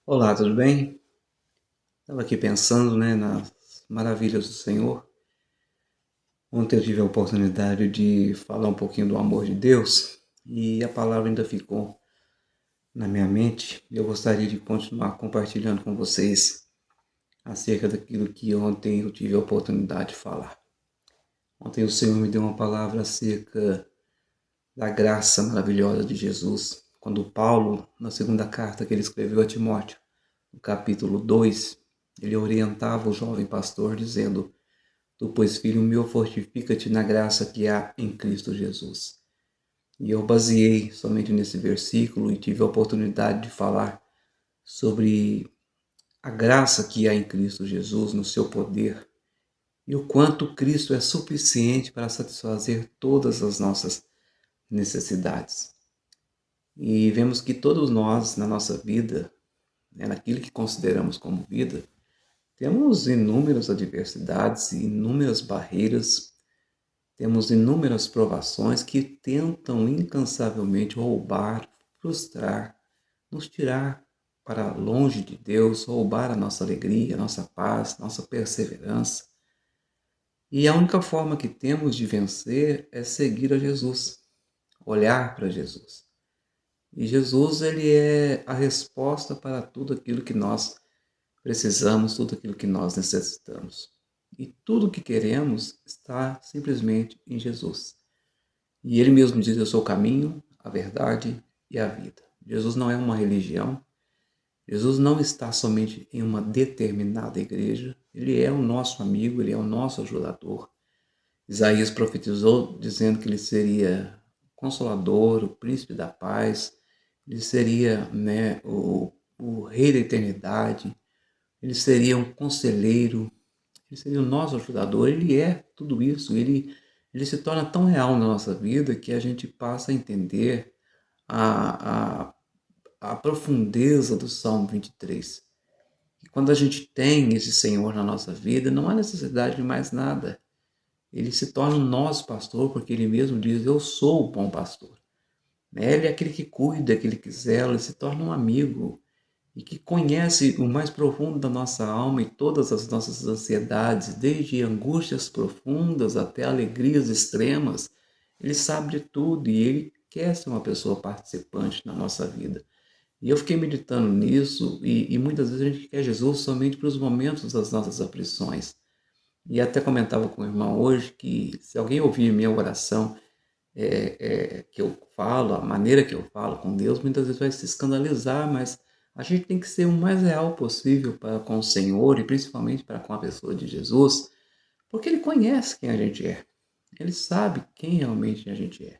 Olá, tudo bem? Estava aqui pensando, nas maravilhas do Senhor. Ontem eu tive a oportunidade de falar um pouquinho do amor de Deus e a palavra ainda ficou na minha mente. Eu gostaria de continuar compartilhando com vocês acerca daquilo que ontem eu tive a oportunidade de falar. Ontem o Senhor me deu uma palavra acerca da graça maravilhosa de Jesus. Quando Paulo, na segunda carta que ele escreveu a Timóteo, no capítulo 2, ele orientava o jovem pastor dizendo: Tu, pois, filho meu, fortifica-te na graça que há em Cristo Jesus. E eu baseei somente nesse versículo e tive a oportunidade de falar sobre a graça que há em Cristo Jesus, no seu poder, e o quanto Cristo é suficiente para satisfazer todas as nossas necessidades. E vemos que todos nós, na nossa vida, naquilo que consideramos como vida, temos inúmeras adversidades e inúmeras barreiras. Temos inúmeras provações que tentam incansavelmente roubar, frustrar, nos tirar para longe de Deus, roubar a nossa alegria, a nossa paz, nossa perseverança. E a única forma que temos de vencer é seguir a Jesus, olhar para Jesus. E Jesus, ele é a resposta para tudo aquilo que nós precisamos, tudo aquilo que nós necessitamos. E tudo o que queremos está simplesmente em Jesus. E ele mesmo diz: Eu sou o caminho, a verdade e a vida. Jesus não é uma religião. Jesus não está somente em uma determinada igreja. Ele é o nosso amigo, ele é o nosso ajudador. Isaías profetizou dizendo que ele seria o consolador, o príncipe da paz. Ele seria, o rei da eternidade. Ele seria um conselheiro. Ele seria o nosso ajudador. Ele é tudo isso. Ele se torna tão real na nossa vida que a gente passa a entender a, a, a profundeza do Salmo 23. E quando a gente tem esse Senhor na nossa vida, não há necessidade de mais nada. Ele se torna o nosso pastor, porque ele mesmo diz: Eu sou o bom pastor. Ele é aquele que cuida, aquele que zela, ele se torna um amigo e que conhece o mais profundo da nossa alma e todas as nossas ansiedades, desde angústias profundas até alegrias extremas. Ele sabe de tudo e ele quer ser uma pessoa participante na nossa vida. E eu fiquei meditando nisso e muitas vezes a gente quer Jesus somente para os momentos das nossas aflições. E até comentava com o irmão hoje que se alguém ouvir minha oração, que eu falo, a maneira que eu falo com Deus, muitas vezes vai se escandalizar, mas a gente tem que ser o mais real possível para com o Senhor e principalmente para com a pessoa de Jesus, porque Ele conhece quem a gente é. Ele sabe quem realmente a gente é.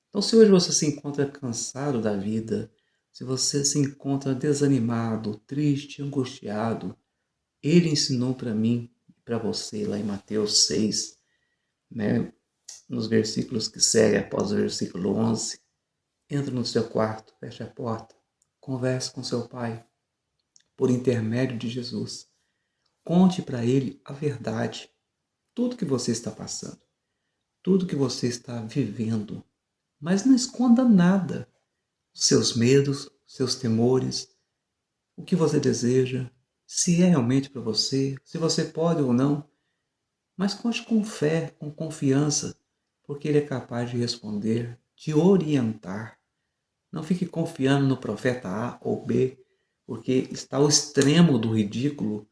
Então, se hoje você se encontra cansado da vida, se você se encontra desanimado, triste, angustiado, Ele ensinou para mim e para você lá em Mateus 6, né, nos versículos que seguem após o versículo 11. Entra no seu quarto, feche a porta, converse com seu pai por intermédio de Jesus. Conte para ele a verdade, tudo que você está passando, tudo que você está vivendo, mas não esconda nada. Os seus medos, seus temores, o que você deseja, se é realmente para você, se você pode ou não, mas conte com fé, com confiança, porque ele é capaz de responder, de orientar. Não fique confiando no profeta A ou B, porque está ao extremo do ridículo.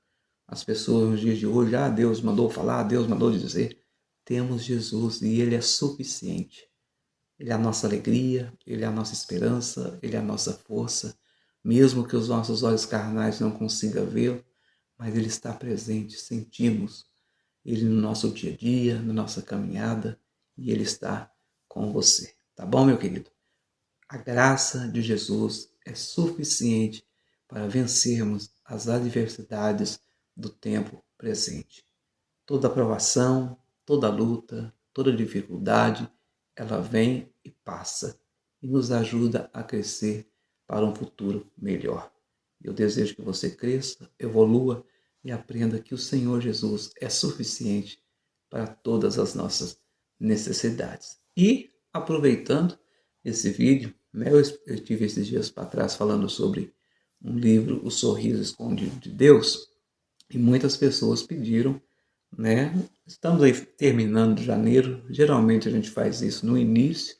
As pessoas nos dias de hoje: Deus mandou falar, Deus mandou dizer. Temos Jesus e Ele é suficiente. Ele é a nossa alegria, Ele é a nossa esperança, Ele é a nossa força. Mesmo que os nossos olhos carnais não consigam vê-lo, mas Ele está presente, sentimos Ele no nosso dia a dia, na nossa caminhada, e Ele está com você. Tá bom, meu querido? A graça de Jesus é suficiente para vencermos as adversidades do tempo presente. Toda provação, toda luta, toda dificuldade, ela vem e passa e nos ajuda a crescer para um futuro melhor. Eu desejo que você cresça, evolua e aprenda que o Senhor Jesus é suficiente para todas as nossas necessidades. E, aproveitando esse vídeo, eu tive esses dias para trás falando sobre um livro, O Sorriso Escondido de Deus, e muitas pessoas pediram, né? Estamos aí terminando janeiro, geralmente a gente faz isso no início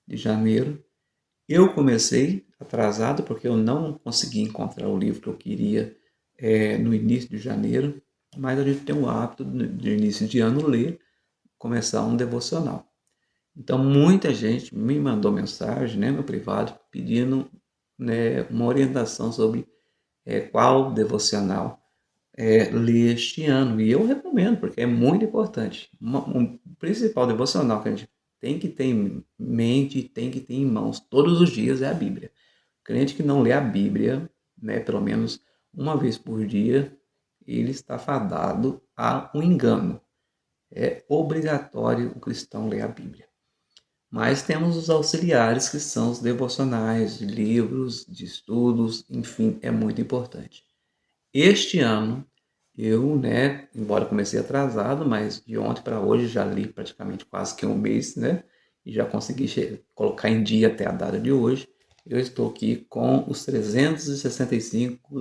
de janeiro. Eu comecei atrasado porque eu não consegui encontrar o livro que eu queria no início de janeiro, mas a gente tem o hábito de início de ano ler, começar um devocional. Então muita gente me mandou mensagem, né, no privado, pedindo, né, uma orientação sobre qual devocional ler este ano. E eu recomendo, porque é muito importante. Um principal devocional que a gente tem que ter em mente, tem que ter em mãos todos os dias é a Bíblia. O crente que não lê a Bíblia, né, pelo menos uma vez por dia, ele está fadado a um engano. É obrigatório o cristão ler a Bíblia. Mas temos os auxiliares, que são os devocionais, de livros, de estudos, enfim, é muito importante. Este ano, eu, né, embora comecei atrasado, mas de ontem para hoje já li praticamente quase que um mês, né, e já consegui colocar em dia até a data de hoje. Eu estou aqui com os 365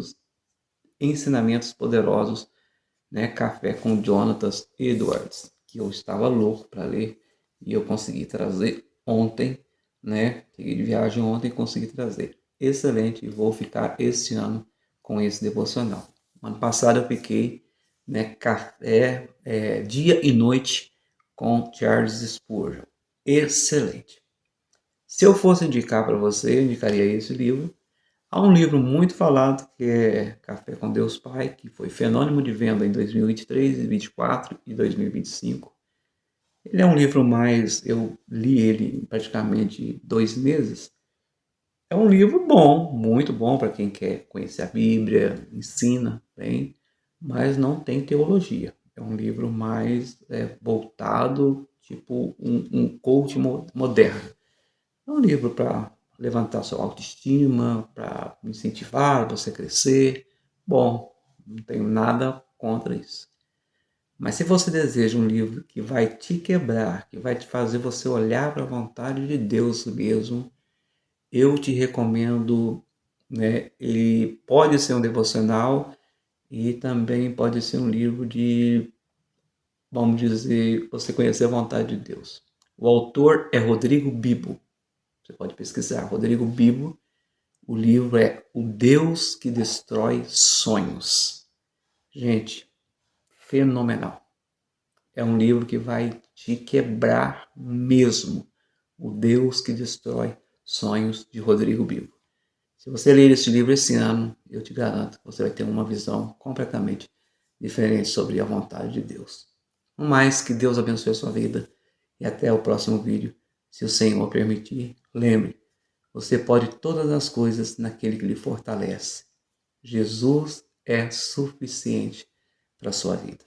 ensinamentos poderosos, né, Café com Jonathan Edwards, que eu estava louco para ler e eu consegui trazer ontem, né? Cheguei de viagem ontem e consegui trazer. Excelente, e vou ficar este ano com esse devocional. Ano passado eu fiquei, né, café, dia e noite com Charles Spurgeon. Excelente. Se eu fosse indicar para você, eu indicaria esse livro. Há um livro muito falado que é Café com Deus Pai, que foi fenômeno de venda em 2023, 2024 e 2025. Ele é um livro mais, eu li ele em praticamente 2 meses. É um livro bom, muito bom para quem quer conhecer a Bíblia, ensina bem, mas não tem teologia. É um livro mais voltado, tipo um coach moderno. É um livro para levantar sua autoestima, para incentivar você a crescer. Bom, não tenho nada contra isso. Mas se você deseja um livro que vai te quebrar, que vai te fazer você olhar para a vontade de Deus mesmo, eu te recomendo, né? Ele pode ser um devocional e também pode ser um livro de, vamos dizer, você conhecer a vontade de Deus. O autor é Rodrigo Bibo. Você pode pesquisar, Rodrigo Bibo. O livro é O Deus que Destrói Sonhos. Gente, fenomenal. É um livro que vai te quebrar mesmo. O Deus que Destrói Sonhos, de Rodrigo Bibo. Se você ler esse livro esse ano, eu te garanto que você vai ter uma visão completamente diferente sobre a vontade de Deus. No mais, que Deus abençoe a sua vida e até o próximo vídeo, se o Senhor permitir. Lembre, você pode todas as coisas naquele que lhe fortalece. Jesus é suficiente para a sua vida.